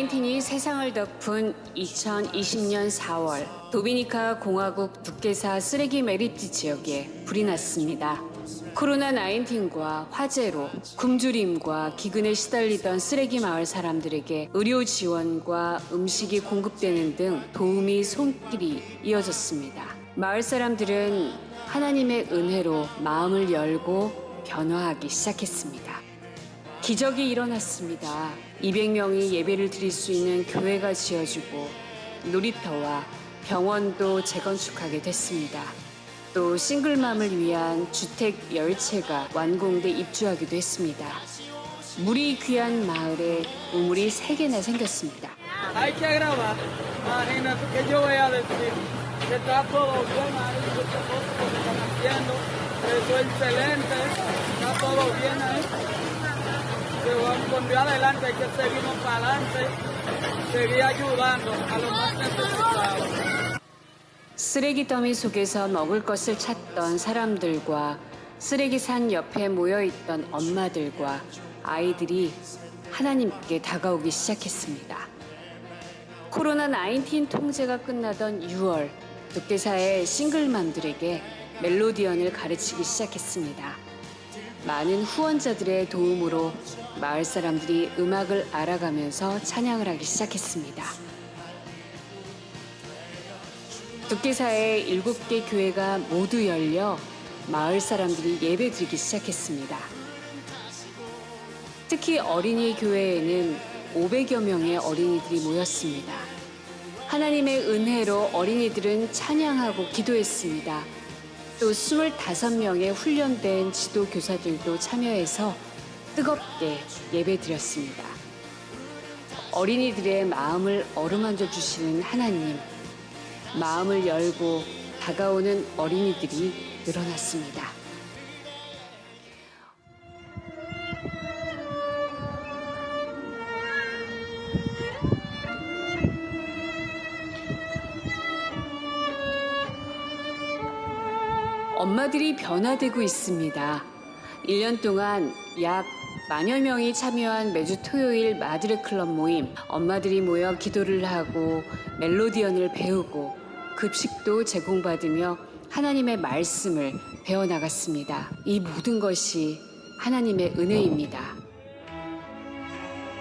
코로나19이 세상을 덮은 2020년 4월 도미니카 공화국 두께사 쓰레기 메리트 지역에 불이 났습니다. 코로나19과 화재로 굶주림과 기근에 시달리던 쓰레기 마을 사람들에게 의료 지원과 음식이 공급되는 등 도움이 손길이 이어졌습니다. 마을 사람들은 하나님의 은혜로 마음을 열고 변화하기 시작했습니다. 기적이 일어났습니다. 200명이 예배를 드릴 수 있는 교회가 지어지고 놀이터와 병원도 재건축하게 됐습니다. 또 싱글맘을 위한 주택 10채가 완공돼 입주하기도 했습니다. 물이 귀한 마을에 우물이 3개나 생겼습니다. Hay que grabar. Imagínate que yo voy a decir que está todo bien ahí, que estas cosas que se están haciendo, eso es excelente, está todo bien ahí. Que con Dios adelante hay que seguirnos para adelante, seguir ayudando a los más necesitados. 쓰레기 더미 속에서 먹을 것을 찾던 사람들과 쓰레기산 옆에 모여있던 엄마들과 아이들이 하나님께 다가오기 시작했습니다. 코로나19 통제가 끝나던 6월, 두께사의 싱글맘들에게 멜로디언을 가르치기 시작했습니다. 많은 후원자들의 도움으로 마을 사람들이 음악을 알아가면서 찬양을 하기 시작했습니다. 두께사의 7개 교회가 모두 열려 마을 사람들이 예배드리기 시작했습니다. 특히 어린이 교회에는 500여 명의 어린이들이 모였습니다. 하나님의 은혜로 어린이들은 찬양하고 기도했습니다. 또 25명의 훈련된 지도 교사들도 참여해서 뜨겁게 예배드렸습니다. 어린이들의 마음을 어루만져 주시는 하나님, 마음을 열고 다가오는 어린이들이 늘어났습니다. 엄마들이 변화되고 있습니다. 1년 동안 약 10,000여 명이 참여한 매주 토요일 마드레 클럽 모임, 엄마들이 모여 기도를 하고 멜로디언을 배우고 급식도 제공받으며 하나님의 말씀을 배워나갔습니다. 이 모든 것이 하나님의 은혜입니다.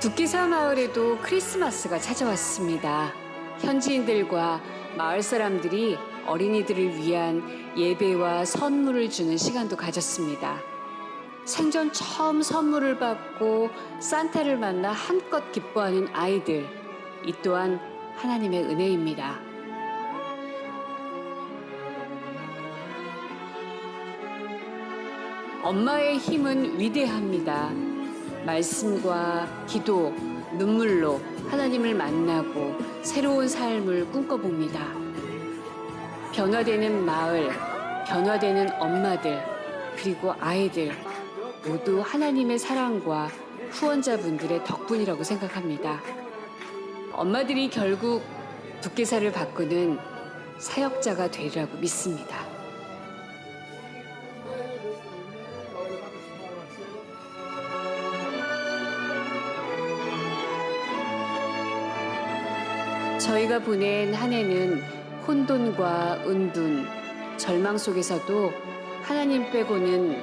두께사 마을에도 크리스마스가 찾아왔습니다. 현지인들과 마을 사람들이 어린이들을 위한 예배와 선물을 주는 시간도 가졌습니다. 생전 처음 선물을 받고 산타를 만나 한껏 기뻐하는 아이들, 이 또한 하나님의 은혜입니다. 엄마의 힘은 위대합니다. 말씀과 기도, 눈물로 하나님을 만나고 새로운 삶을 꿈꿔봅니다. 변화되는 마을, 변화되는 엄마들, 그리고 아이들 모두 하나님의 사랑과 후원자분들의 덕분이라고 생각합니다. 엄마들이 결국 두께사를 바꾸는 사역자가 되리라고 믿습니다. 저희가 보낸 한 해는 혼돈과 은둔, 절망 속에서도 하나님 빼고는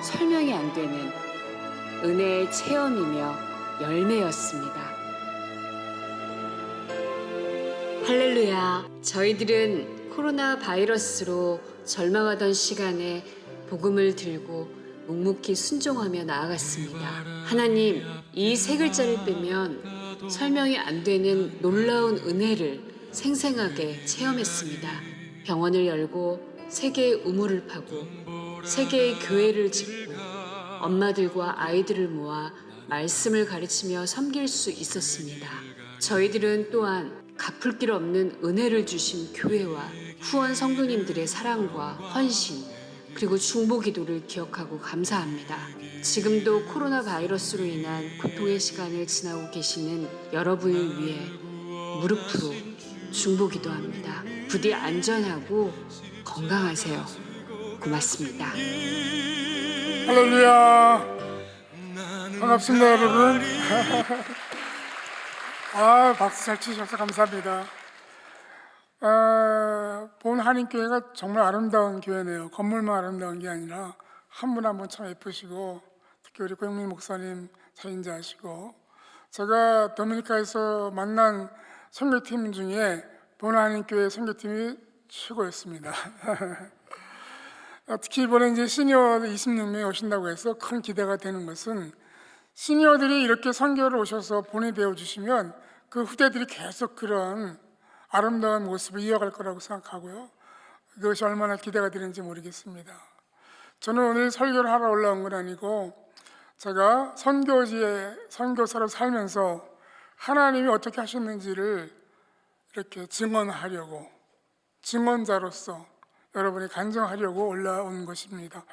설명이 안 되는 은혜의 체험이며 열매였습니다. 할렐루야! 저희들은 코로나 바이러스로 절망하던 시간에 복음을 들고 묵묵히 순종하며 나아갔습니다. 하나님, 이 3글자를 빼면 설명이 안 되는 놀라운 은혜를 생생하게 체험했습니다. 병원을 열고 3개의 우물을 파고 3개의 교회를 짓고 엄마들과 아이들을 모아 말씀을 가르치며 섬길 수 있었습니다. 저희들은 또한 갚을 길 없는 은혜를 주신 교회와 후원 성도님들의 사랑과 헌신, 그리고 중보 기도를 기억하고 감사합니다. 지금도 코로나 바이러스로 인한 고통의 시간을 지나고 계시는 여러분을 위해 무릎으로 중보 기도합니다. 부디 안전하고 건강하세요. 고맙습니다. 할렐루야. 반갑습니다, 여러분. 박수 잘 치셔서 감사합니다. 본 한인교회가 정말 아름다운 교회네요. 건물만 아름다운 게 아니라 한 분 한 분 참 예쁘시고, 특히 우리 고영민 목사님 사인자시고, 제가 도미니카에서 만난 선교팀 중에 본 한인교회 선교팀이 최고였습니다. 특히 이번에 이제 시니어 26명이 오신다고 해서 큰 기대가 되는 것은, 시니어들이 이렇게 선교를 오셔서 본이 되어 주시면 그 후대들이 계속 그런 아름다운 모습을 이어갈 거라고 생각하고요. 그것이 얼마나 기대가 되는지 모르겠습니다. 저는 오늘 설교를 하러 올라온 건 아니고, 제가 선교지에 선교사로 살면서 하나님이 어떻게 하셨는지를 이렇게 증언하려고, 증언자로서 여러분이 간증하려고 올라온 것입니다.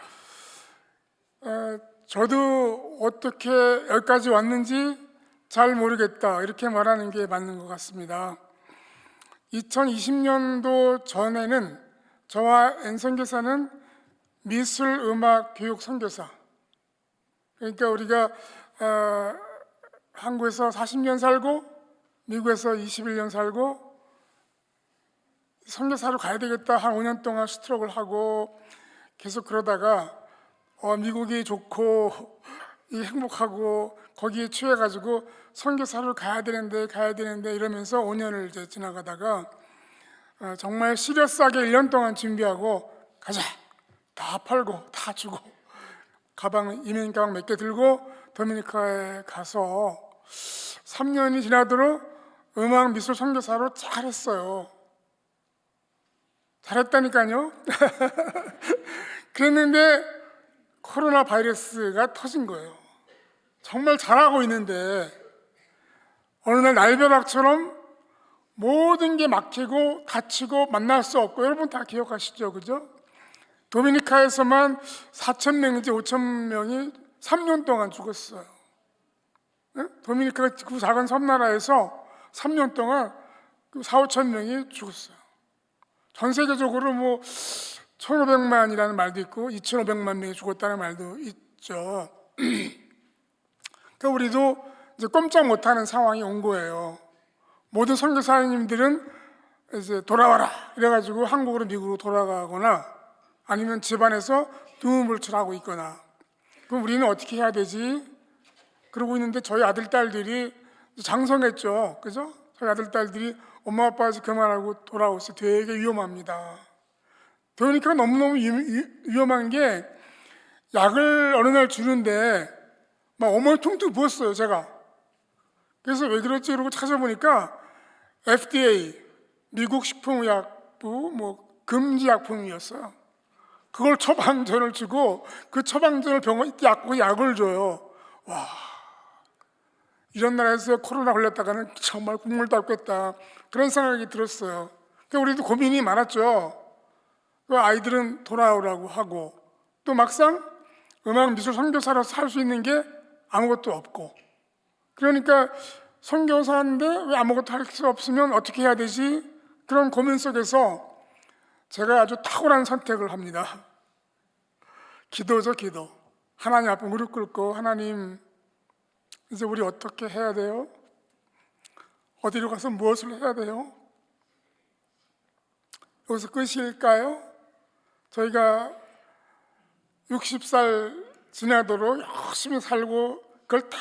저도 어떻게 여기까지 왔는지 잘 모르겠다, 이렇게 말하는 게 맞는 것 같습니다. 2020년도 전에는 저와 앤 선교사는 미술, 음악, 교육 선교사, 그러니까 우리가 한국에서 40년 살고 미국에서 21년 살고 선교사로 가야 되겠다, 한 5년 동안 스트럭을 하고 계속 그러다가 미국이 좋고 행복하고 거기에 취해가지고 선교사로 가야 되는데 이러면서 5년을 이제 지나가다가 정말 시리어스하게 1년 동안 준비하고 가자, 다 팔고 다 주고 이민 가방 몇 개 들고 도미니카에 가서 3년이 지나도록 음악 미술 선교사로 잘했어요. 잘했다니까요. 그랬는데 코로나 바이러스가 터진 거예요. 정말 잘하고 있는데 어느 날 날벼락처럼 모든 게 막히고 닫히고 만날 수 없고, 여러분 다 기억하시죠? 그죠? 도미니카에서만 4,000명인지 5,000명이 3년 동안 죽었어요. 네? 도미니카가 그 작은 섬나라에서 3년 동안 4,000~5,000명이 죽었어요. 전 세계적으로 1,500만이라는 말도 있고 2,500만 명이 죽었다는 말도 있죠. 그러니까 우리도 이제 꼼짝 못하는 상황이 온 거예요. 모든 선교사님들은 이제 돌아와라 이래가지고 한국으로 미국으로 돌아가거나 아니면 집안에서 두문불출하고 있거나. 그럼 우리는 어떻게 해야 되지? 그러고 있는데 저희 아들 딸들이 장성했죠, 그죠? 저희 아들 딸들이 엄마 아빠 아직 그만하고 돌아오세요. 되게 위험합니다. 그러니까 너무너무 위험한 게, 약을 어느 날 주는데 막 어머니 퉁퉁 부었어요, 제가. 그래서 왜 그렇지? 그러고 찾아보니까 FDA, 미국 식품의약부 금지약품이었어요. 그걸 처방전을 주고 그 처방전을 병원 약을 줘요. 와, 이런 나라에서 코로나 걸렸다가는 정말 국물도 없겠다, 그런 생각이 들었어요. 그러니까 우리도 고민이 많았죠. 아이들은 돌아오라고 하고 또 막상 음악 미술 선교사로 살 수 있는 게 아무것도 없고, 그러니까 선교사인데 왜 아무것도 할 수 없으면 어떻게 해야 되지? 그런 고민 속에서 제가 아주 탁월한 선택을 합니다. 기도죠, 기도. 하나님 앞에 무릎 꿇고, 하나님, 이제 우리 어떻게 해야 돼요? 어디로 가서 무엇을 해야 돼요? 여기서 끝일까요? 저희가 60살 지나도록 열심히 살고 그걸 다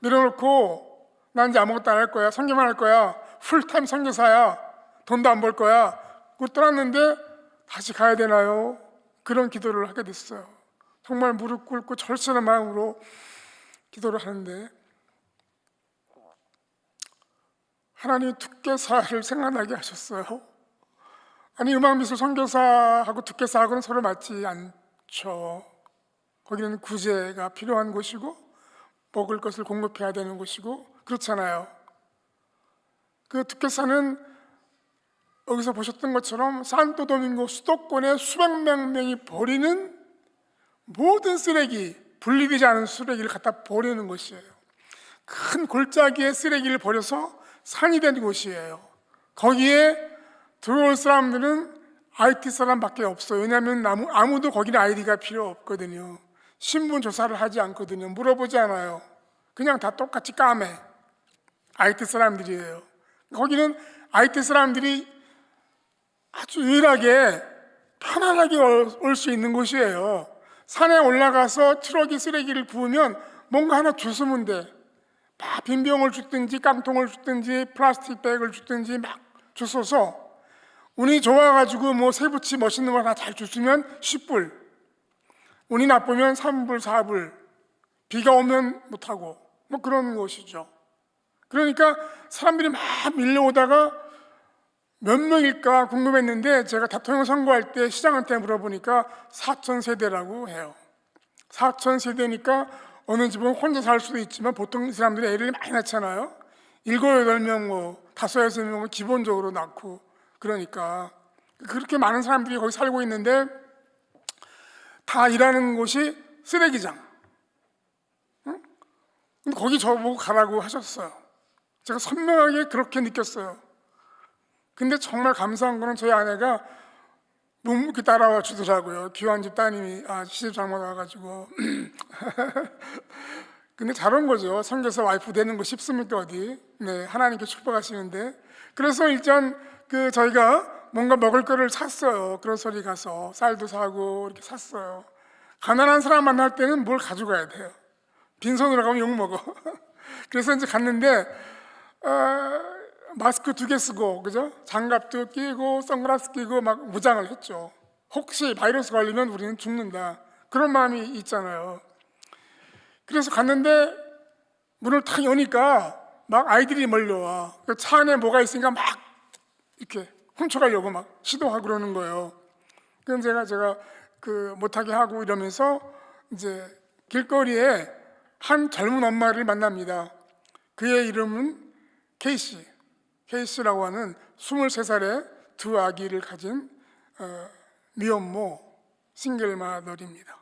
내려놓고 난 이제 아무것도 안 할 거야, 선교만 할 거야, 풀타임 선교사야, 돈도 안 벌 거야, 그걸 떠났는데 다시 가야 되나요? 그런 기도를 하게 됐어요. 정말 무릎 꿇고 절실한 마음으로 기도를 하는데 하나님이 두께사를 생각나게 하셨어요. 아니, 음악미술 선교사하고 두께사하고는 서로 맞지 않죠. 거기는 구제가 필요한 곳이고 먹을 것을 공급해야 되는 곳이고 그렇잖아요. 그 두께사는 여기서 보셨던 것처럼 산토도밍고 수도권에 수백 명이 버리는 모든 쓰레기, 분리되지 않은 쓰레기를 갖다 버리는 곳이에요. 큰 골짜기에 쓰레기를 버려서 산이 된 곳이에요. 거기에 들어올 사람들은 IT 사람밖에 없어요. 왜냐하면 아무도 거기는 아이디가 필요 없거든요. 신분 조사를 하지 않거든요. 물어보지 않아요. 그냥 다 똑같이 까매. IT 사람들이에요. 거기는 IT 사람들이 아주 유일하게 편안하게 올 수 있는 곳이에요. 산에 올라가서 트럭이 쓰레기를 부으면 뭔가 하나 주스면 돼. 막 빈병을 줬든지 깡통을 줬든지 플라스틱 백을 줬든지 막 주워서 운이 좋아가지고 뭐 세부치 멋있는 거 하나 잘 줬으면 10불, 운이 나쁘면 3불, 4불, 비가 오면 못하고 뭐 그런 것이죠. 그러니까 사람들이 막 밀려오다가 몇 명일까 궁금했는데 제가 대통령 선거할 때 시장한테 물어보니까 4,000세대라고 해요. 4,000세대니까 어느 집은 혼자 살 수도 있지만 보통 이 사람들이 애를 많이 낳잖아요. 7, 8명, 뭐 5, 6명은 기본적으로 낳고 그러니까 그렇게 많은 사람들이 거기 살고 있는데 다 일하는 곳이 쓰레기장. 응? 근데 거기 저보고 가라고 하셨어요. 제가 선명하게 그렇게 느꼈어요. 근데 정말 감사한 거는 저희 아내가 묵묵히 따라와 주더라고요. 귀한 집 따님이 시집 잘못 와가지고. 근데 잘 온 거죠. 선교사 와이프 되는 거 쉽습니까 어디? 네, 하나님께 축복하시는데. 그래서 일단 저희가 뭔가 먹을 거를 샀어요. 그로서리 가서 쌀도 사고 이렇게 샀어요. 가난한 사람 만날 때는 뭘 가져가야 돼요. 빈손으로 가면 욕 먹어. 그래서 이제 갔는데 마스크 2개 쓰고, 그죠? 장갑도 끼고 선글라스 끼고 막 무장을 했죠. 혹시 바이러스 걸리면 우리는 죽는다, 그런 마음이 있잖아요. 그래서 갔는데 문을 탁 여니까 막 아이들이 몰려와. 차 안에 뭐가 있으니까 막 이렇게 훔쳐가려고 막 시도하고 그러는 거예요. 그래서 제가 못하게 하고 이러면서 이제 길거리에 한 젊은 엄마를 만납니다. 그의 이름은 케이시라고 하는 23살의 2 아기를 가진 미혼모 싱글마더입니다.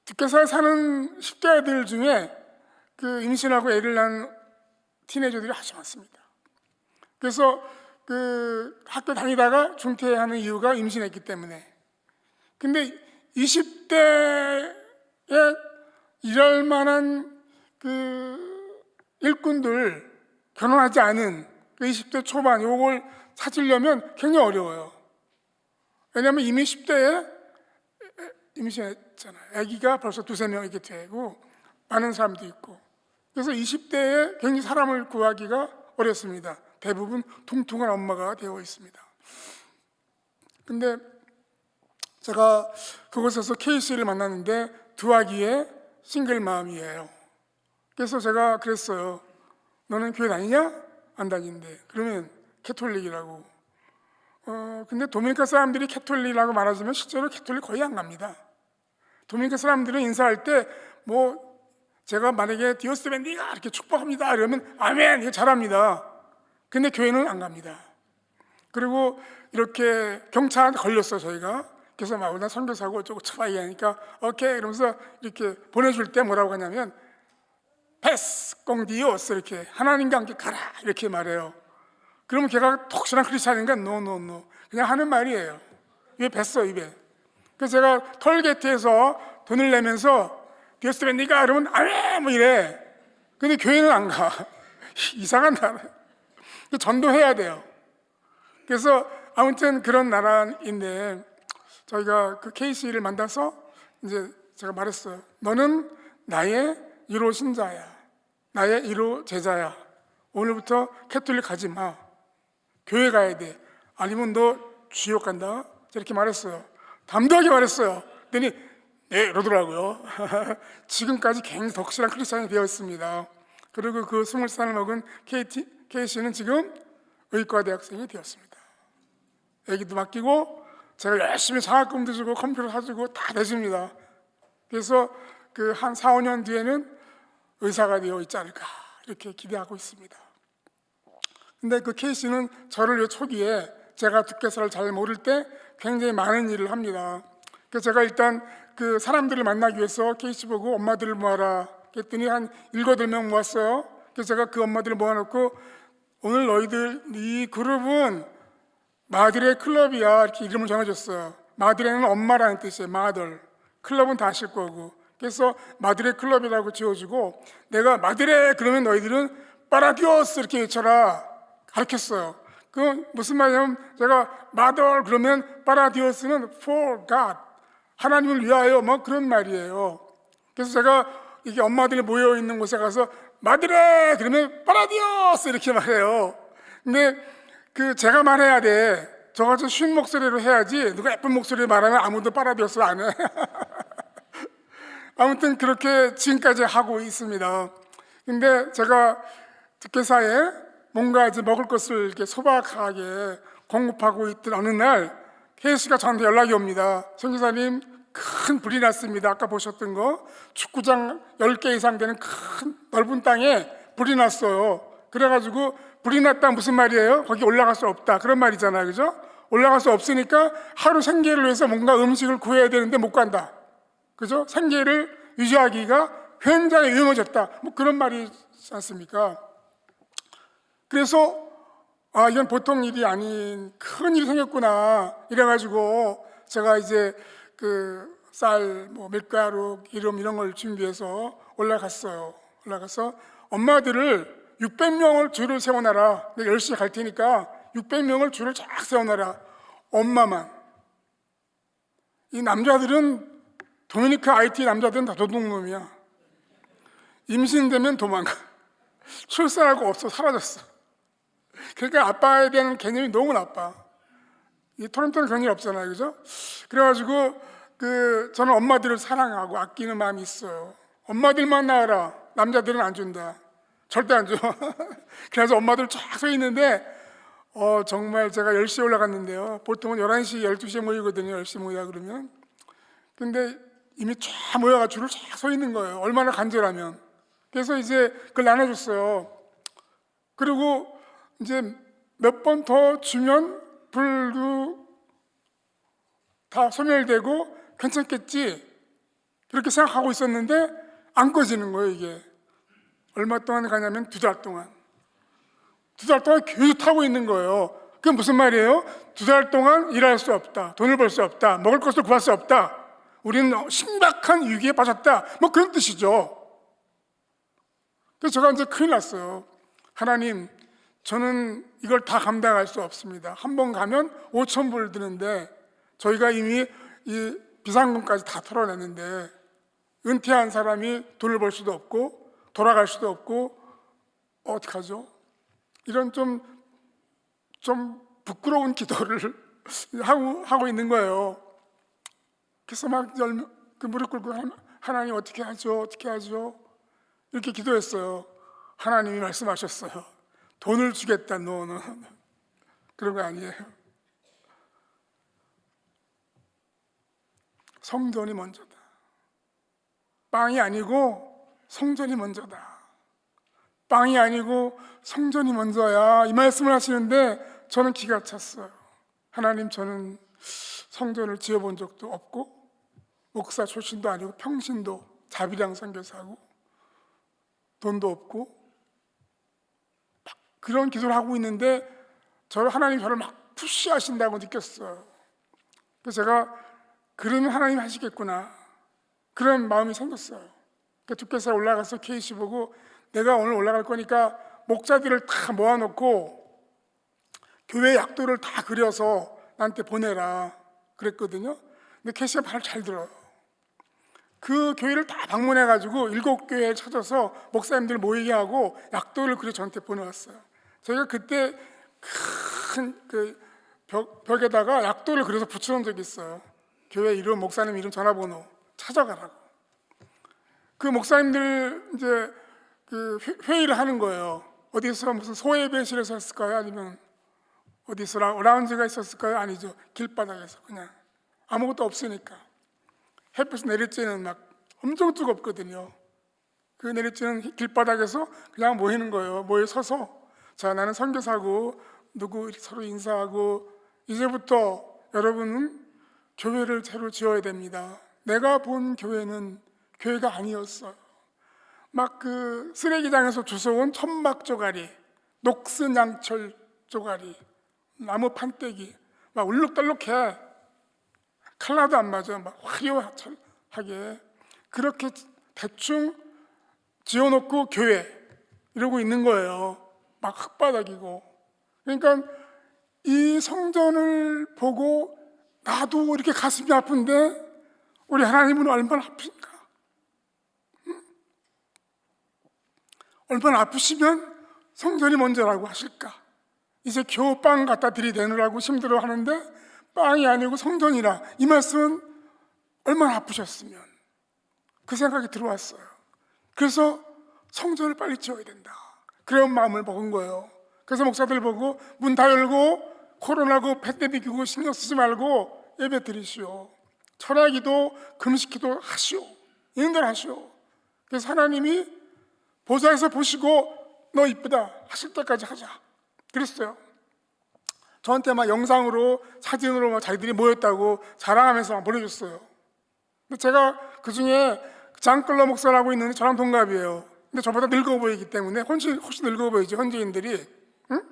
뒷개사에 사는 10대 아이들 중에 임신하고 애를 낳은 티네이저들이 아주 많습니다. 그래서 학교 다니다가 중퇴하는 이유가 임신했기 때문에. 근데 20대에 일할 만한 일꾼들, 결혼하지 않은 20대 초반 요걸 찾으려면 굉장히 어려워요. 왜냐하면 이미 10대에 임신했잖아요. 아기가 벌써 2, 3명 이렇게 되고 많은 사람도 있고. 그래서 20대에 굉장히 사람을 구하기가 어렵습니다. 대부분 퉁퉁한 엄마가 되어 있습니다. 근데 제가 그곳에서 케이씨를 만났는데 2 아기의 싱글맘이에요. 그래서 제가 그랬어요. 너는 교회 다니냐? 안 다닌대. 그러면 캐톨릭이라고. 근데 도미니카 사람들이 캐톨릭이라고 말하지만 실제로 캐톨릭 거의 안 갑니다. 도미니카 사람들은 인사할 때 뭐 제가 만약에 디오스 벤디가 이렇게 축복합니다 이러면 아멘 이거 잘합니다. 근데 교회는 안 갑니다. 그리고 이렇게 경찰한테 걸렸어 저희가. 그래서 막 나 선교사고 어쩌고 쳐봐야 하니까 오케이 이러면서 이렇게 보내줄 때 뭐라고 하냐면 패스 꽁디오스 이렇게 하나님과 함께 가라 이렇게 말해요. 그러면 걔가 독실한 크리스찬인가? 노 그냥 하는 말이에요. 입에 뱄어 입에. 그래서 제가 톨게이트에서 돈을 내면서 디오스 벤디가 그러면 아멘 뭐 이래. 근데 교회는 안 가. 이상한 나라. 전도해야 돼요. 그래서 아무튼 그런 나라인데 저희가 케이씨를 만나서 이제 제가 말했어요. 너는 나의 1호 신자야. 나의 1호 제자야. 오늘부터 캐톨릭 가지 마. 교회 가야 돼. 아니면 너 지옥 간다. 이렇게 말했어요. 담대하게 말했어요. 그랬더니 네 이러더라고요. 지금까지 굉장히 덕실한 크리스찬이 되었습니다. 그리고 20살을 먹은 케이씨는 지금 의과 대학생이 되었습니다. 애기도 맡기고 제가 열심히 장학금도 주고 컴퓨터 사주고 다 내줍니다. 그래서 한 4, 5년 뒤에는 의사가 되어 있지 않을까 이렇게 기대하고 있습니다. 근데 케이씨는 저를 위해 초기에 제가 뒷개사를 잘 모를 때 굉장히 많은 일을 합니다. 그래서 제가 일단 사람들을 만나기 위해서 케이씨 보고 엄마들을 모아라 그랬더니 한 7, 8명 모았어요. 그래서 제가 엄마들을 모아놓고 오늘 너희들 이 그룹은 마드레 클럽이야 이렇게 이름을 정해줬어요. 마드레는 엄마라는 뜻이에요. 마들. 클럽은 다 아실 거고. 그래서 마드레 클럽이라고 지어주고 내가 마드레 그러면 너희들은 파라디오스 이렇게 외쳐라 가르쳤어요. 그 무슨 말이냐면 제가 mother 그러면 파라디오스는 for God, 하나님을 위하여 뭐 그런 말이에요. 그래서 제가 이게 엄마들이 모여 있는 곳에 가서 마드레 그러면 파라디오스 이렇게 말해요. 근데 그 제가 말해야 돼. 저같이 쉰 목소리로 해야지 누가 예쁜 목소리로 말하면 아무도 파라디오스 안 해. 아무튼 그렇게 지금까지 하고 있습니다. 근데 제가 득회사에 뭔가 이제 먹을 것을 이렇게 소박하게 공급하고 있던 어느 날 K씨가 저한테 연락이 옵니다. 선교사님, 큰 불이 났습니다. 아까 보셨던 거 축구장 10개 이상 되는 큰 넓은 땅에 불이 났어요. 그래가지고 불이 났다 무슨 말이에요? 거기 올라갈 수 없다 그런 말이잖아요, 그죠? 올라갈 수 없으니까 하루 생계를 위해서 뭔가 음식을 구해야 되는데 못 간다, 그죠? 생계를 유지하기가 굉장히 위험해졌다, 뭐 그런 말이지 않습니까? 그래서 이건 보통 일이 아닌 큰 일이 생겼구나 이래가지고 제가 이제 그 쌀, 뭐 밀가루, 기름 이런 걸 준비해서 올라갔어요. 올라가서 엄마들을 600명을 줄을 세워놔라. 내가 10시에 갈 테니까 600명을 줄을 쫙 세워놔라. 엄마만. 이 남자들은 도미니카 IT 남자들은 다 도둑놈이야. 임신되면 도망가. 출산하고 없어, 사라졌어. 그러니까 아빠에 대한 개념이 너무 나빠. 이 토론토는 그런 일 없잖아요, 그죠? 그래가지고 저는 엄마들을 사랑하고 아끼는 마음이 있어요. 엄마들만 나와라. 남자들은 안 준다. 절대 안 줘. 그래서 엄마들 쫙 서 있는데 정말 제가 10시에 올라갔는데요. 보통은 11시, 12시에 모이거든요. 10시 모이라 그러면. 근데 이미 쫙 모여가 줄을 쫙 서 있는 거예요. 얼마나 간절하면. 그래서 이제 그걸 나눠줬어요. 그리고 이제 몇 번 더 주면 불도 다 소멸되고 괜찮겠지 그렇게 생각하고 있었는데 안 꺼지는 거예요. 이게 얼마 동안 가냐면 2달 동안 계속 타고 있는 거예요. 그게 무슨 말이에요? 2달 동안 일할 수 없다, 돈을 벌 수 없다, 먹을 것을 구할 수 없다, 우리는 심각한 위기에 빠졌다, 뭐 그런 뜻이죠. 그래서 제가 이제 큰일 났어요. 하나님, 저는 이걸 다 감당할 수 없습니다. 한 번 가면 5,000불 드는데 저희가 이미 이 비상금까지 다 털어냈는데 은퇴한 사람이 돈을 벌 수도 없고 돌아갈 수도 없고 어떡하죠? 이런 좀 부끄러운 기도를 하고 있는 거예요. 그래서 막 무릎 꿇고 하나님 어떻게 하죠? 이렇게 기도했어요. 하나님이 말씀하셨어요. 돈을 주겠다, 너는. 그런 거 아니에요. 성전이 먼저다. 빵이 아니고 성전이 먼저다. 빵이 아니고 성전이 먼저야. 이 말씀을 하시는데 저는 기가 찼어요. 하나님, 저는 성전을 지어본 적도 없고 목사 출신도 아니고 평신도 자비랑 선교사고 돈도 없고 막 그런 기도를 하고 있는데 하나님 저를 막 푸시하신다고 느꼈어요. 그래서 제가 그러면 하나님 하시겠구나 그런 마음이 생겼어요. 두께서 올라가서 K씨 보고 내가 오늘 올라갈 거니까 목자들을 다 모아놓고 교회 약도를 다 그려서 나한테 보내라 그랬거든요. 근데 K씨가 말을 잘 들어요. 그 교회를 다 방문해가지고 7교회에 찾아서 목사님들 모이게 하고 약도를 그려 저한테 보내왔어요. 저희가 그때 큰 벽에다가 약도를 그려서 붙여놓은 적이 있어요. 교회 이름, 목사님 이름, 전화번호 찾아가라고. 그 목사님들 이제 회의를 하는 거예요. 어디서 무슨 소예배실에서 했을까요? 아니면 어디서 라운지가 있었을까요? 아니죠. 길바닥에서 그냥 아무것도 없으니까 햇빛이 내리쬐는 막 엄청 뜨겁거든요. 그 내리쬐는 길바닥에서 그냥 모이는 거예요. 모여 서서 자, 나는 선교사고 누구 서로 인사하고 이제부터 여러분은 교회를 새로 지어야 됩니다. 내가 본 교회는 교회가 아니었어요. 막 쓰레기장에서 주워온 천막 조가리, 녹슨 양철 조가리, 나무 판때기 막 울룩달룩해. 칼라도 안 맞아. 막 화려하게 그렇게 대충 지어놓고 교회 이러고 있는 거예요. 막 흙바닥이고. 그러니까 이 성전을 보고 나도 이렇게 가슴이 아픈데 우리 하나님은 얼마나 아프신가? 얼마나 아프시면 성전이 먼저라고 하실까? 이제 겨우 빵 갖다 들이대느라고 힘들어 하는데 빵이 아니고 성전이라, 이 말씀은 얼마나 아프셨으면. 그 생각이 들어왔어요. 그래서 성전을 빨리 지어야 된다, 그런 마음을 먹은 거예요. 그래서 목사들 보고 문 다 열고 코로나고 팬데믹이고 신경 쓰지 말고 예배 드리시오, 철야기도 금식기도 하시오, 이런 걸 하시오. 그래서 하나님이 보좌에서 보시고 너 이쁘다 하실 때까지 하자 그랬어요. 저한테 막 영상으로 사진으로 막 자기들이 모였다고 자랑하면서 막 보내줬어요. 근데 제가 그 중에 장클러 목사라고 있는데 저랑 동갑이에요. 근데 저보다 늙어 보이기 때문에 훨씬 늙어 보이죠, 현지인들이. 응?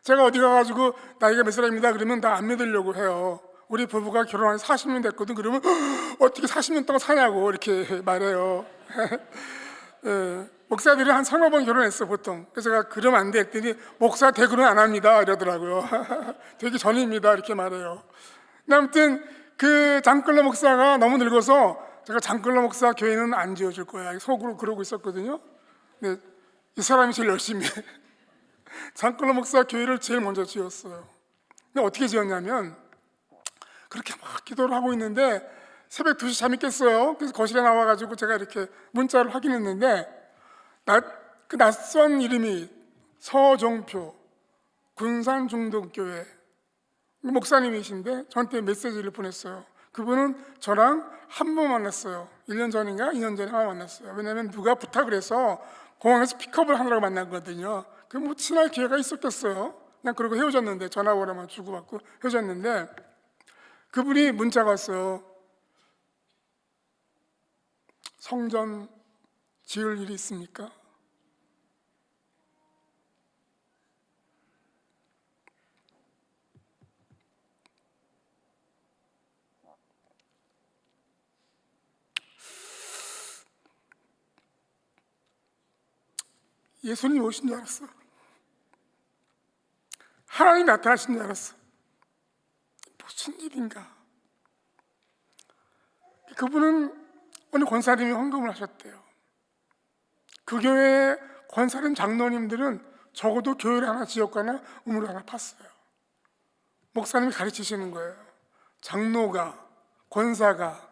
제가 어디 가가지고 나이가 몇 살입니다 그러면 다 안 믿으려고 해요. 우리 부부가 결혼한 지 40년 됐거든. 그러면 어떻게 40년 동안 사냐고 이렇게 말해요. 예, 목사들이 한 3-4번 결혼했어 보통. 그래서 제가 그러면 안 돼 했더니 목사 대그는 안 합니다 이러더라고요. 되기 전입니다 이렇게 말해요. 근데 아무튼 그 장클러 목사가 너무 늙어서 제가 장클러 목사 교회는 안 지어줄 거야 속으로 그러고 있었거든요. 근데 이 사람이 제일 열심히 해. 장클러 목사 교회를 제일 먼저 지었어요. 근데 어떻게 지었냐면 그렇게 막 기도를 하고 있는데 새벽 2시 잠이 깼어요. 그래서 거실에 나와가지고 제가 이렇게 문자를 확인했는데 그 낯선 이름이 서종표 군산중동교회 목사님이신데 저한테 메시지를 보냈어요. 그분은 저랑 한 번 만났어요. 1년 전인가 2년 전에 한 번 만났어요. 왜냐하면 누가 부탁을 해서 공항에서 픽업을 하느라고 만난 거거든요. 그 뭐 친할 기회가 있었겠어요. 그냥 그러고 헤어졌는데, 전화번호만 주고받고 헤어졌는데 그분이 문자가 왔어요. 성전 지을 일이 있습니까? 예수님 오신 줄 알았어. 하나님 나타나신 줄 알았어. 무슨 일인가? 그분은 어느 권사님이 헌금을 하셨대요. 그 교회 권사님 장로님들은 적어도 교회를 하나 지었거나 우물을 하나 팠어요. 목사님이 가르치시는 거예요. 장로가, 권사가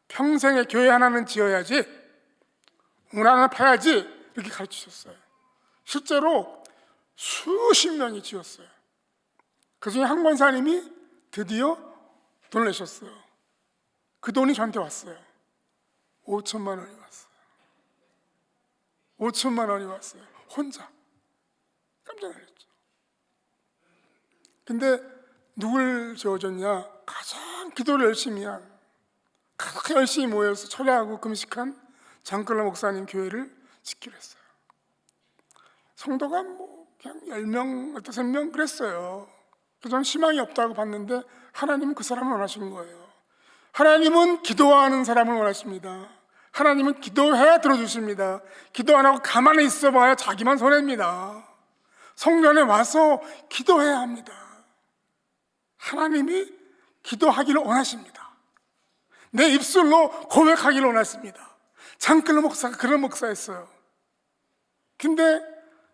평생에 교회 하나는 지어야지, 우물 하나 파야지, 이렇게 가르치셨어요. 실제로 수십 명이 지었어요. 그 중에 한 권사님이 드디어 돈을 내셨어요. 그 돈이 저한테 왔어요. 5천만 원이 왔어요. 5천만 원이 왔어요. 혼자. 깜짝 놀랐죠. 근데 누굴 지어줬냐? 가장 기도를 열심히 한, 가장 열심히 모여서 철야하고 금식한 장클러 목사님 교회를 짓기로 했어요. 성도가 뭐 그냥 10명, 15명 그랬어요. 그래서 저는 희망이 없다고 봤는데 하나님은 그 사람을 원하시는 거예요. 하나님은 기도하는 사람을 원하십니다. 하나님은 기도해야 들어주십니다. 기도 안 하고 가만히 있어봐야 자기만 손해입니다. 성전에 와서 기도해야 합니다. 하나님이 기도하기를 원하십니다. 내 입술로 고백하기를 원하십니다. 장클러 목사가 그런 목사였어요. 근데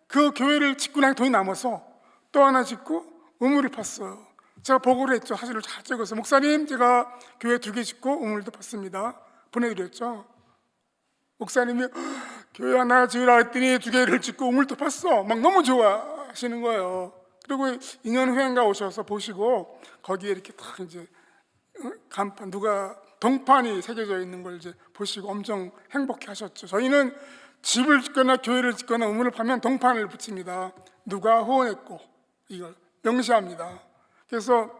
그 교회를 짓고 나니 돈이 남아서 또 하나 짓고 우물을 팠어요. 제가 보고를 했죠. 사진을 잘 찍어서. 목사님, 제가 교회 2개 짓고 우물도 팠습니다. 보내드렸죠. 목사님이 교회 하나 지으라 했더니 2개를 짓고 우물도 팠어. 막 너무 좋아하시는 거예요. 그리고 2년 후엔가 오셔서 보시고 거기에 이렇게 딱 이제 간판, 누가 동판이 새겨져 있는 걸 이제 보시고 엄청 행복해 하셨죠. 저희는 집을 짓거나 교회를 짓거나 우물을 파면 동판을 붙입니다. 누가 후원했고 이걸 명시합니다. 그래서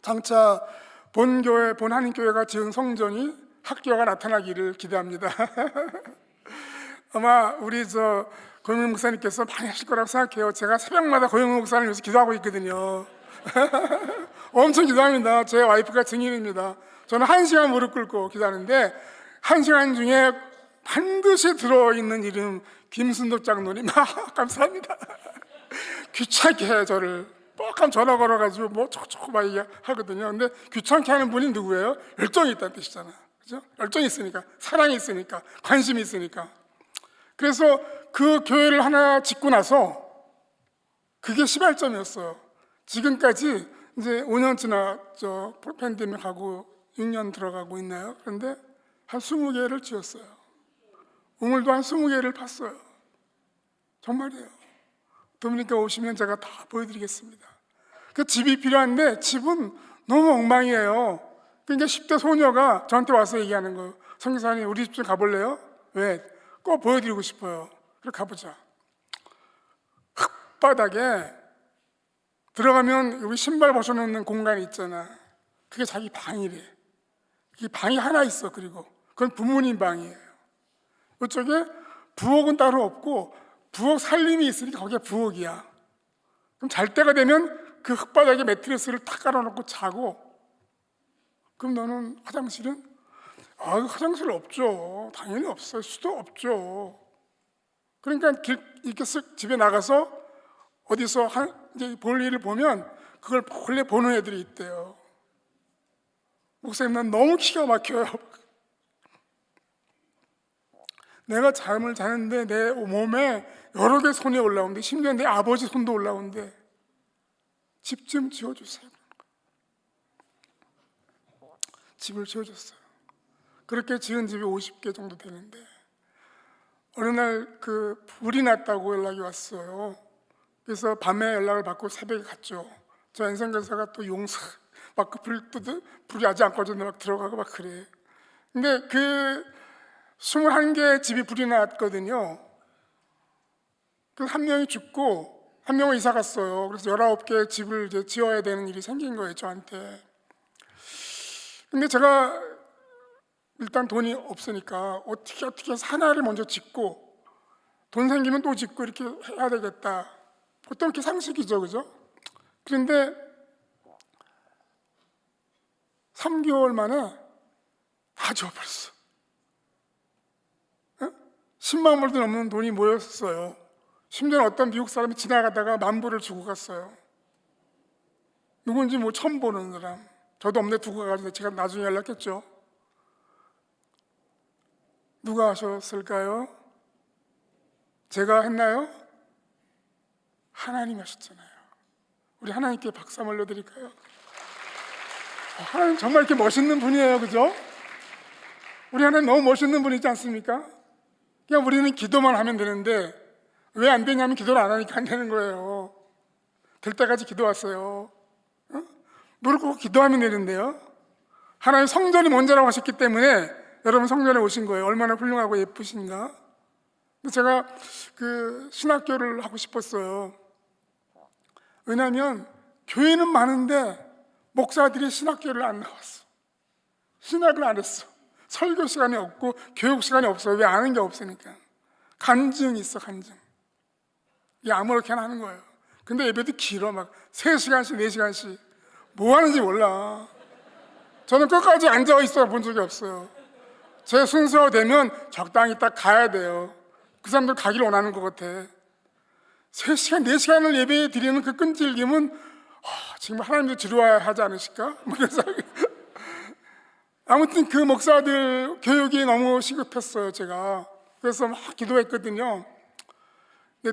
장차 본교회, 본한인교회가 지은 성전이 학교가 나타나기를 기대합니다. 아마 우리 고영민 목사님께서 많이 하실 거라고 생각해요. 제가 새벽마다 고영민 목사님 위해서 기도하고 있거든요. 엄청 기도합니다. 제 와이프가 증인입니다. 저는 1시간 무릎 꿇고 기도하는데 1시간 중에 반드시 들어있는 이름 김순덕 장로님. 감사합니다. 귀찮게 해 저를. 뻑하면 전화 걸어가지고 뭐 초코 막 얘기하거든요. 근데 귀찮게 하는 분이 누구예요? 열정이 있다는 뜻이잖아. 그죠? 열정이 있으니까, 사랑이 있으니까, 관심이 있으니까. 그래서 그 교회를 하나 짓고 나서 그게 시발점이었어요. 지금까지 이제 5년 지났죠. 팬데믹하고 6년 들어가고 있나요? 그런데 한 20개를 지었어요. 우물도 한 20개를 팠어요. 정말이에요. 도미니카 오시면 제가 다 보여드리겠습니다. 그 집이 필요한데 집은 너무 엉망이에요. 그러니까 10대 소녀가 저한테 와서 얘기하는 거예요. 선교사님, 우리 집 좀 가볼래요? 왜? 꼭 보여드리고 싶어요. 그래 가보자. 흙바닥에 들어가면 우리 신발 벗어놓는 공간이 있잖아. 그게 자기 방이래. 이 방이 하나 있어. 그리고 그건 부모님 방이에요. 이쪽에 부엌은 따로 없고 부엌 살림이 있으니까 거기가 부엌이야. 그럼 잘 때가 되면 그 흙바닥에 매트리스를 탁 깔아놓고 자고, 그럼 너는 화장실은? 화장실 없죠. 당연히 없어요. 수도 없죠. 그러니까 이렇게 쓱 집에 나가서 어디서 이제 볼일을 보면 그걸 몰래 보는 애들이 있대요. 목사님, 난 너무 기가 막혀요. 내가 잠을 자는데 내 몸에 여러 개 손이 올라오는데, 심지어 내 아버지 손도 올라오는데 집 좀 지어주세요. 집을 지어줬어요. 그렇게 지은 집이 50개 정도 되는데 어느 날 그 불이 났다고 연락이 왔어요. 그래서 밤에 연락을 받고 새벽에 갔죠. 저 연상교사가 또 용사 막 불이 아직 안 꺼졌는데 막 들어가고 막 그래. 근데 그 21개 집이 불이 났거든요. 그 한 명이 죽고 한 명은 이사 갔어요. 그래서 19개 집을 이제 지어야 되는 일이 생긴 거예요, 저한테. 근데 제가 일단 돈이 없으니까 어떻게 해서 하나를 먼저 짓고 돈 생기면 또 짓고 이렇게 해야 되겠다. 보통 이렇게 상식이죠, 그죠? 그런데 3개월 만에 다 지어버렸어. 10만 불도 넘는 돈이 모였어요. 심지어 어떤 미국 사람이 지나가다가 10,000불을 주고 갔어요. 누군지 뭐 처음 보는 사람. 저도 없네 두고 가가지고 제가 나중에 연락했죠. 누가 하셨을까요? 제가 했나요? 하나님 하셨잖아요. 우리 하나님께 박수 한번 올려드릴까요? 하나님 정말 이렇게 멋있는 분이에요, 그죠? 우리 하나님 너무 멋있는 분이지 않습니까? 그냥 우리는 기도만 하면 되는데 왜 안 되냐면 기도를 안 하니까 안 되는 거예요. 될 때까지 기도했어요. 무릎 꿇고 기도하면 되는데요. 하나님 성전이 먼저라고 하셨기 때문에 여러분 성전에 오신 거예요. 얼마나 훌륭하고 예쁘신가. 제가 그 신학교를 하고 싶었어요. 왜냐하면 교회는 많은데 목사들이 신학교를 안 나왔어. 신학을 안 했어. 설교 시간이 없고 교육 시간이 없어요. 왜 아는 게 없으니까. 간증이 있어, 간증. 이게 아무렇게나 하는 거예요. 근데 예배도 길어. 막 3시간씩 4시간씩 뭐 하는지 몰라. 저는 끝까지 앉아 있어 본 적이 없어요. 제 순서가 되면 적당히 딱 가야 돼요. 그 사람들 가기를 원하는 것 같아. 3시간 4시간을 예배 드리는 그 끈질김은 지금 하나님도 지루해야 하지 않으실까? 아무튼 그 목사들 교육이 너무 시급했어요, 제가. 그래서 막 기도했거든요.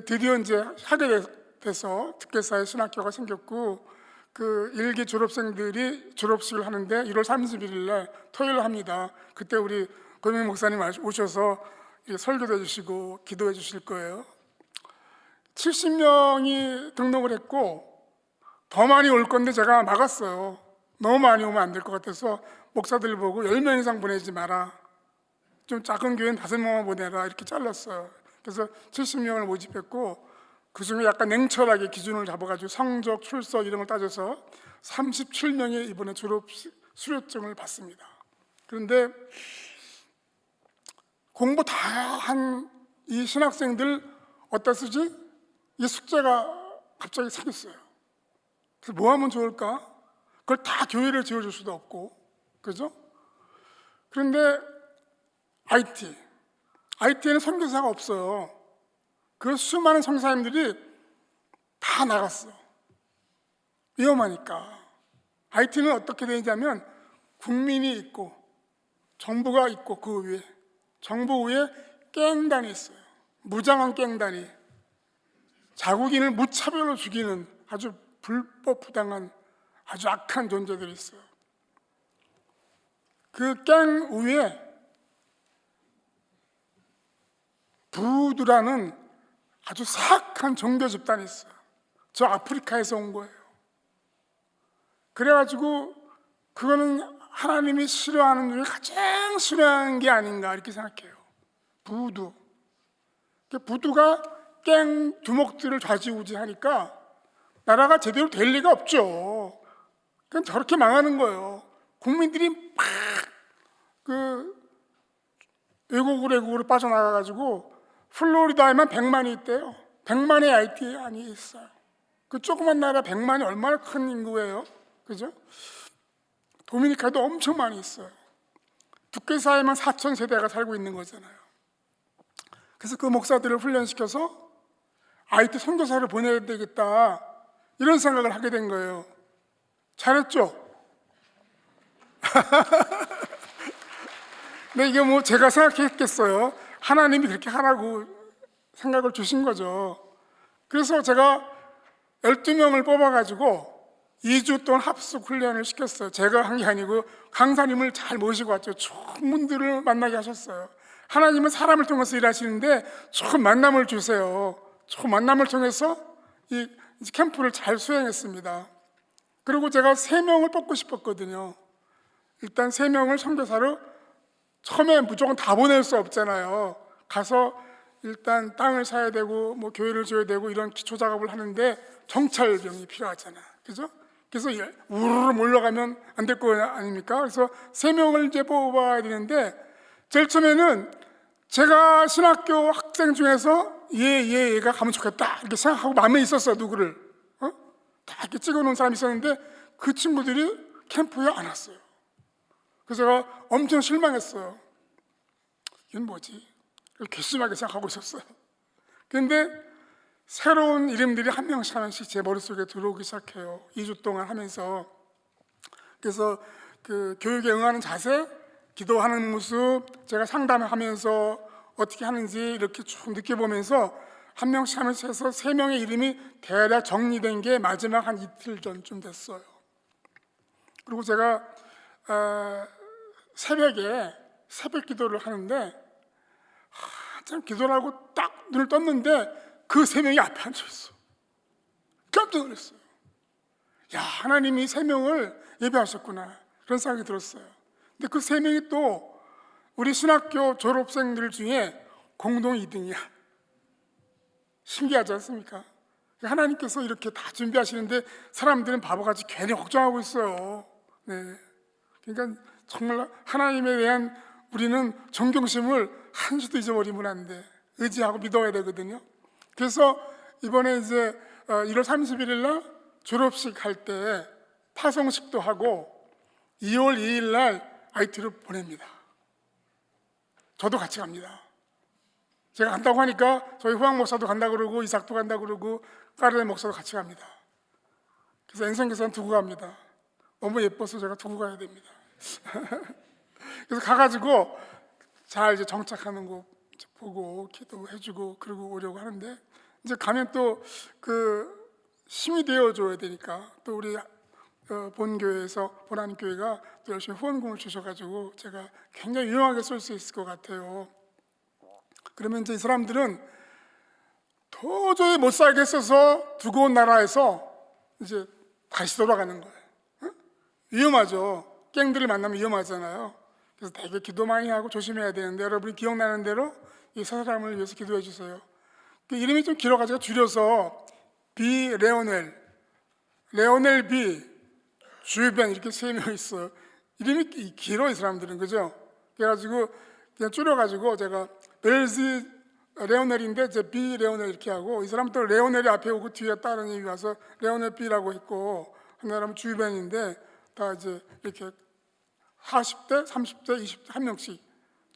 드디어 이제 하게 돼서 특별사회 신학교가 생겼고, 그 1기 졸업생들이 졸업식을 하는데 1월 31일 날 토요일 합니다. 그때 우리 고민 목사님 오셔서 설교도 해주시고 기도해 주실 거예요. 70명이 등록을 했고 더 많이 올 건데 제가 막았어요. 너무 많이 오면 안 될 것 같아서 목사들 보고 10명 이상 보내지 마라. 좀 작은 교회는 5명만 보내라. 이렇게 잘랐어요. 그래서 70명을 모집했고 그중에 약간 냉철하게 기준을 잡아가지고 성적, 출석 이런 걸 따져서 37명이 이번에 졸업 수료증을 받습니다. 그런데 공부 다 한 이 신학생들 어디다 쓰지? 이 숙제가 갑자기 생겼어요. 그래서 뭐 하면 좋을까? 그걸 다 교회를 지어줄 수도 없고, 그죠? 그런데 IT, IT에는 선교사가 없어요. 그 수많은 선교사님들이 다 나갔어. 위험하니까. IT는 어떻게 되냐면 국민이 있고 정부가 있고 그 위에 정부 위에 깽단이 있어요. 무장한 깽단이 자국인을 무차별로 죽이는 아주 불법 부당한 아주 악한 존재들이 있어요. 그 깽 위에 부두라는 아주 사악한 종교 집단이 있어요. 저 아프리카에서 온 거예요. 그래가지고 그거는 하나님이 싫어하는 중에 가장 싫어하는 게 아닌가 이렇게 생각해요. 부두. 부두가 깽 두목들을 좌지우지하니까 나라가 제대로 될 리가 없죠. 그럼 저렇게 망하는 거예요. 국민들이 막 외국으로 빠져나가가지고 플로리다에만 100만이 있대요. 100만의 IT 안이 있어요. 그 조그만 나라 100만이 얼마나 큰 인구예요, 그죠? 도미니카도 엄청 많이 있어요. 두께사에만 4,000세대가 살고 있는 거잖아요. 그래서 그 목사들을 훈련시켜서 IT 선교사를 보내야 되겠다 이런 생각을 하게 된 거예요. 잘했죠? 근데 이게 뭐 제가 생각했겠어요. 하나님이 그렇게 하라고 생각을 주신 거죠. 그래서 제가 12명을 뽑아가지고 2주 동안 합숙 훈련을 시켰어요. 제가 한 게 아니고 강사님을 잘 모시고 왔죠. 좋은 분들을 만나게 하셨어요. 하나님은 사람을 통해서 일하시는데 좋은 만남을 주세요. 좋은 만남을 통해서 이 캠프를 잘 수행했습니다. 그리고 제가 3명을 뽑고 싶었거든요. 일단 3명을 선교사로 처음에 무조건 다 보낼 수 없잖아요. 가서 일단 땅을 사야 되고 뭐 교회를 지어야 되고 이런 기초 작업을 하는데 정찰병이 필요하잖아, 그죠? 그래서 우르르 몰려가면 안 될 거 아닙니까? 그래서 3명을 이제 뽑아야 되는데 제일 처음에는 제가 신학교 학생 중에서 얘가 가면 좋겠다 이렇게 생각하고 마음에 있었어요. 누구를 다 이렇게 찍어놓은 사람이 있었는데 그 친구들이 캠프에 안 왔어요. 그래서 제가 엄청 실망했어요. 이건 뭐지? 괘씸하게 생각하고 있었어요. 그런데 새로운 이름들이 한 명씩 제 머릿속에 들어오기 시작해요. 2주 동안 하면서. 그래서 그 교육에 응하는 자세, 기도하는 모습, 제가 상담하면서 어떻게 하는지 이렇게 쭉 느껴보면서 한 명씩 하면서 해서 3명의 이름이 대략 정리된 게 마지막 한 이틀 전쯤 됐어요. 그리고 제가 새벽에 새벽 기도를 하는데 한참 기도를 하고 딱 눈을 떴는데 그 3명이 앞에 앉아있어. 깜짝 놀랐어요. 야, 하나님이 3명을 예배하셨구나 그런 생각이 들었어요. 근데 그 3명이 또 우리 신학교 졸업생들 중에 공동 2등이야. 신기하지 않습니까? 하나님께서 이렇게 다 준비하시는데 사람들은 바보같이 괜히 걱정하고 있어요. 네. 그러니까 정말 하나님에 대한 우리는 존경심을 한시도 잊어버리면 안 돼. 의지하고 믿어야 되거든요. 그래서 이번에 이제 1월 31일 날 졸업식 할 때 파송식도 하고 2월 2일 날 IT로 보냅니다. 저도 같이 갑니다. 제가 간다고 하니까 저희 후학 목사도 간다 그러고 이삭도 간다 그러고 까르네 목사도 같이 갑니다. 그래서 엔성교사는 두고 갑니다. 너무 예뻐서 제가 두고 가야 됩니다. 그래서 가가지고 잘 이제 정착하는 거 보고 기도해주고 그러고 오려고 하는데 이제 가면 또 그 힘이 되어줘야 되니까 또 우리 본교회에서 보라는 교회가 또 열심히 후원금을 주셔가지고 제가 굉장히 유용하게 쓸 수 있을 것 같아요. 그러면 이제 이 사람들은 도저히 못 살겠어서 두고 온 나라에서 이제 다시 돌아가는 거예요. 위험하죠. 갱들을 만나면 위험하잖아요. 그래서 되게 기도 많이 하고 조심해야 되는데 여러분이 기억나는 대로 이 사람을 위해서 기도해 주세요. 그 이름이 좀 길어가지고 줄여서 비 레오넬 비 주변 이렇게 3명 있어요. 이름이 길어 이 사람들은, 그죠? 그래가지고 그냥 줄여가지고 제가 벨지 레오넬인데 이제 비 레오넬 이렇게 하고 이 사람도 레오넬이 앞에 오고 뒤에 다른 이름이 와서 레오넬 B라고 했고 한 사람은 주변인데 다 이제 이렇게 40대, 30대, 20대 한 명씩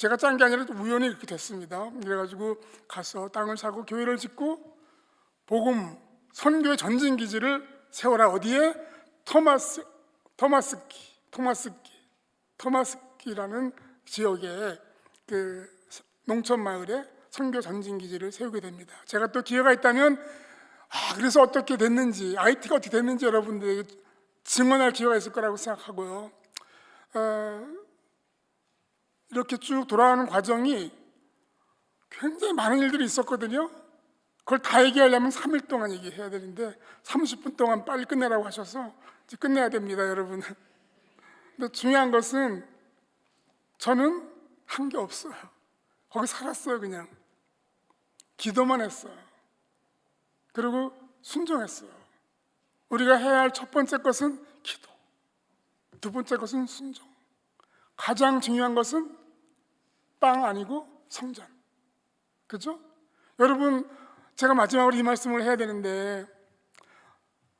제가 짠 게 아니라 우연히 이렇게 됐습니다. 그래가지고 가서 땅을 사고 교회를 짓고 복음 선교의 전진 기지를 세워라. 어디에? 토마스키라는 지역에 그 농촌 마을에 선교 전진 기지를 세우게 됩니다. 제가 또 기회가 있다면 그래서 어떻게 됐는지, IT가 어떻게 됐는지 여러분들에게 증언할 기회가 있을 거라고 생각하고요. 이렇게 쭉 돌아가는 과정이 굉장히 많은 일들이 있었거든요. 그걸 다 얘기하려면 3일 동안 얘기해야 되는데 30분 동안 빨리 끝내라고 하셔서 이제 끝내야 됩니다, 여러분. 근데 중요한 것은 저는 한 게 없어요. 거기 살았어요. 그냥 기도만 했어요. 그리고 순종했어요. 우리가 해야 할 첫 번째 것은 기도, 두 번째 것은 순종, 가장 중요한 것은 빵 아니고 성전. 그죠? 여러분, 제가 마지막으로 이 말씀을 해야 되는데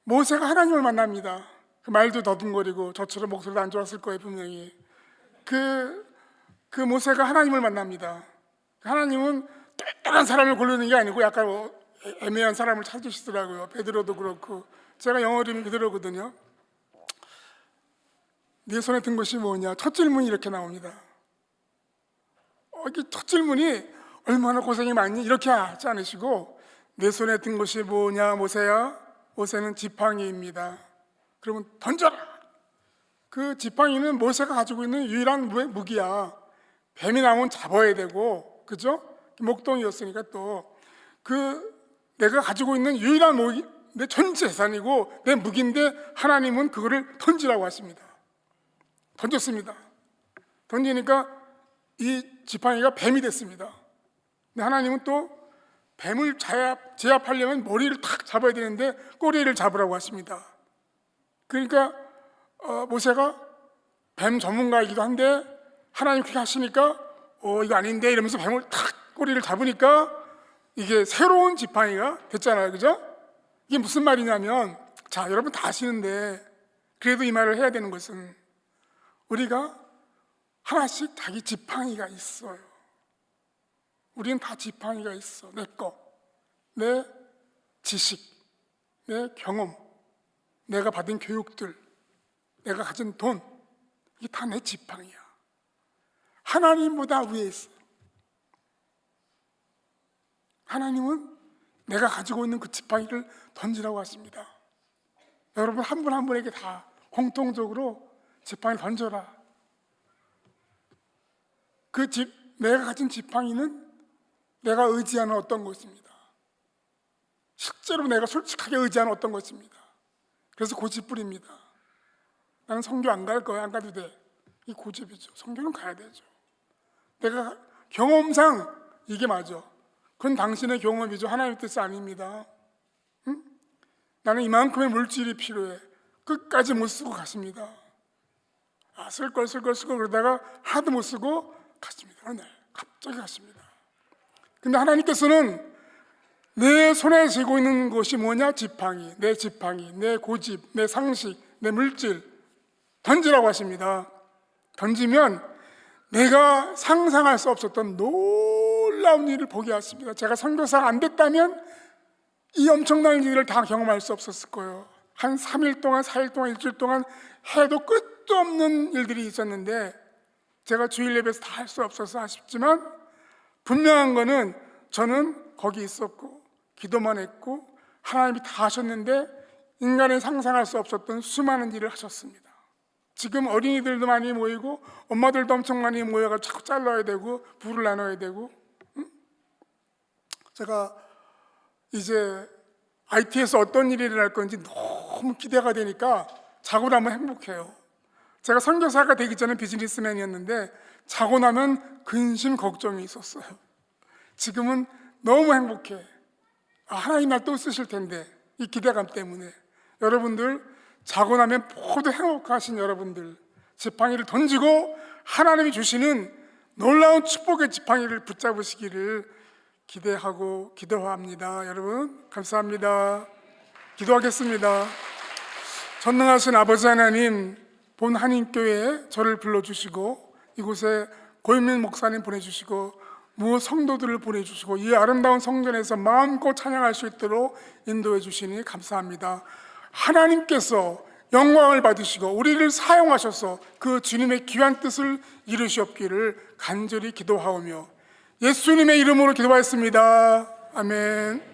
모세가 하나님을 만납니다. 그 말도 더듬거리고 저처럼 목소리도 안 좋았을 거예요, 분명히. 그 모세가 하나님을 만납니다. 하나님은 특별한 사람을 고르는 게 아니고 약간 애매한 사람을 찾으시더라고요. 베드로도 그렇고. 제가 영어 이름이 베드로거든요. 네 손에 든 것이 뭐냐? 첫 질문이 이렇게 나옵니다. 이게 첫 질문이 얼마나 고생이 많니? 이렇게 하지 않으시고 내 손에 든 것이 뭐냐, 모세야? 모세는 지팡이입니다. 그러면 던져라. 그 지팡이는 모세가 가지고 있는 유일한 무기야. 뱀이 나오면 잡아야 되고, 그죠? 목동이었으니까 또 내가 가지고 있는 유일한 무기, 내 전 재산이고 내 무기인데 하나님은 그거를 던지라고 하십니다. 던졌습니다. 던지니까 이 지팡이가 뱀이 됐습니다. 근데 하나님은 또 뱀을 제압하려면 머리를 탁 잡아야 되는데 꼬리를 잡으라고 하십니다. 그러니까 모세가 뱀 전문가이기도 한데 하나님 그렇게 하시니까 이거 아닌데 이러면서 뱀을 탁 꼬리를 잡으니까 이게 새로운 지팡이가 됐잖아요. 그죠? 이게 무슨 말이냐면, 자, 여러분 다 아시는데 그래도 이 말을 해야 되는 것은 우리가 하나씩 자기 지팡이가 있어요. 우리는 다 지팡이가 있어. 내 거, 내 지식, 내 경험, 내가 받은 교육들, 내가 가진 돈, 이게 다 내 지팡이야. 하나님보다 위에 있어. 하나님은 내가 가지고 있는 그 지팡이를 던지라고 하십니다. 여러분 한 분 한 분에게 다 공통적으로 지팡이를 던져라. 내가 가진 지팡이는 내가 의지하는 어떤 것입니다. 실제로 내가 솔직하게 의지하는 어떤 것입니다. 그래서 고집부립니다. 나는 선교 안 갈 거야. 안 가도 돼. 이 고집이죠. 선교는 가야 되죠. 내가 경험상 이게 맞아. 그건 당신의 경험이죠. 하나님의 뜻이 아닙니다. 응? 나는 이만큼의 물질이 필요해. 끝까지 못 쓰고 가십니다. 쓸 걸 그러다가 하나도 못 쓰고 갔습니다. 어느 날 갑자기 갔습니다. 근데 하나님께서는 내 손에 쥐고 있는 것이 뭐냐? 지팡이, 내 고집, 내 상식, 내 물질 던지라고 하십니다. 던지면 내가 상상할 수 없었던 놀라운 일을 보게 하십니다. 제가 선교사가 안 됐다면 이 엄청난 일을 다 경험할 수 없었을 거예요. 한 3일 동안, 4일 동안, 일주일 동안 해도 끝도 없는 일들이 있었는데 제가 주일 예배에서 다 할 수 없어서 아쉽지만 분명한 거는 저는 거기 있었고 기도만 했고 하나님이 다 하셨는데 인간이 상상할 수 없었던 수많은 일을 하셨습니다. 지금 어린이들도 많이 모이고 엄마들도 엄청 많이 모여가지고 자꾸 잘라야 되고 부를 나눠야 되고. 제가 이제 IT에서 어떤 일이 일어날 건지 너무 기대가 되니까 자고 나면 행복해요. 제가 선교사가 되기 전에 비즈니스맨이었는데 자고 나면 근심 걱정이 있었어요. 지금은 너무 행복해. 하나님 날 또 쓰실 텐데 이 기대감 때문에. 여러분들 자고 나면 모두 행복하신 여러분들 지팡이를 던지고 하나님이 주시는 놀라운 축복의 지팡이를 붙잡으시기를 기대하고 기도합니다. 여러분 감사합니다. 기도하겠습니다. 전능하신 아버지 하나님, 본 한인교회에 저를 불러주시고 이곳에 고인민 목사님 보내주시고 무 성도들을 보내주시고 이 아름다운 성전에서 마음껏 찬양할 수 있도록 인도해 주시니 감사합니다. 하나님께서 영광을 받으시고 우리를 사용하셔서 그 주님의 귀한 뜻을 이루시옵기를 간절히 기도하오며 예수님의 이름으로 기도하였습니다. 아멘.